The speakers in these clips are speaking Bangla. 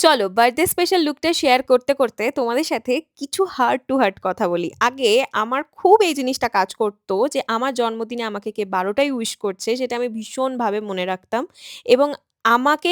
চলো বার্থডে স্পেশাল লুকটা শেয়ার করতে তোমাদের সাথে কিছু হার্ট টু হার্ট কথা বলি। আগে আমার খুব এই জিনিসটা কাজ করতো যে আমার জন্মদিনে আমাকে কে ১২টাই উইশ করছে সেটা আমি ভীষণভাবে মনে রাখতাম এবং আমাকে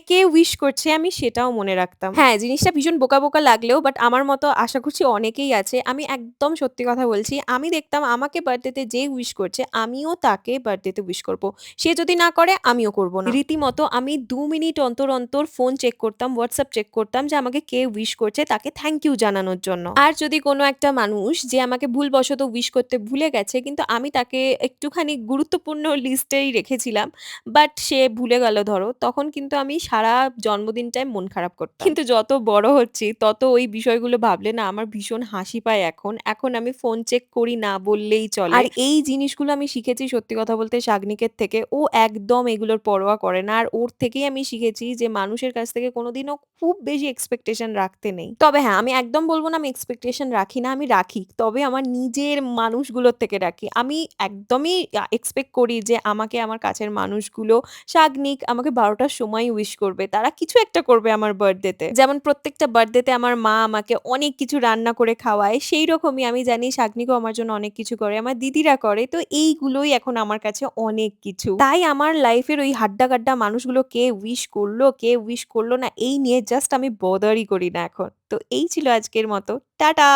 কে উইশ করছে আমি সেটাও মনে রাখতাম। হ্যাঁ, জিনিসটা ভীষণ বোকা, বোকা লাগলেও বাট আমার মতো আশা করছি অনেকেই আছে। আমি একদম সত্যি কথা বলছি। আমি দেখতাম আমাকে বার্থডেতে যে উইশ করছে আমিও তাকে বার্থডেতে উইশ করব। সে যদি না করে আমিও করব না। রীতিমতো আমি ২ মিনিট অন্তর ফোন চেক করতাম, WhatsApp চেক করতাম যে আমাকে কে উইশ করছে তাকে থ্যাংক ইউ জানানোর জন্য। আর যদি কোনো একটা মানুষ যে আমাকে ভুলবশত উইশ করতে ভুলে গেছে কিন্তু আমি তাকে একটুখানি গুরুত্বপূর্ণ লিস্টেই রেখেছিলাম, বাট সে ভুলে গেল ধরো, তখন কিন্তু আমি সারা জন্মদিনটাই মন খারাপ করতাম। কিন্তু যত বড় হচ্ছি তত ওই বিষয়গুলো ভাবলে না আমার ভীষণ হাসি পায় এখন। এখন আমি ফোন চেক করি না বললেই চলে। আর এই জিনিসগুলো আমি শিখেছি সত্যি কথা বলতে শাগনিকের থেকে। ও একদম এগুলোর পরোয়া করে না। আর ওর থেকেই আমি শিখেছি যে মানুষের কাছ থেকে কোনোদিনও খুব বেশি এক্সপেকটেশন রাখতে নেই। তবে হ্যাঁ, আমি একদম বলব না আমি এক্সপেকটেশন রাখি না, আমি রাখি। তবে আমার নিজের মানুষগুলোর থেকে রাখি। আমি একদমই এক্সপেক্ট করি যে আমাকে আমার কাছের মানুষগুলো শাগনিক আমাকে ১২ টার সময় উইশ করবে। তারা কিছু একটা করবে আমার বার্থডেতে। যেমন প্রত্যেকটা বার্থডেতে আমার মা আমাকে অনেক কিছু রান্না করে খাওয়ায়। সেইরকমই আমি জানি শাগনিকও আমার জন্য অনেক কিছু করে। আমার দিদিরা করে। তো এইগুলোই এখন আমার কাছে অনেক কিছু। তাই আমার লাইফের ওই হাড্ডা-কাড্ডা মানুষগুলো কে উইশ করলো, কে উইশ করলো না এই নিয়ে জাস্ট আমি বদারই করি না এখন। তো এই ছিল আজকের মতো। টাটা!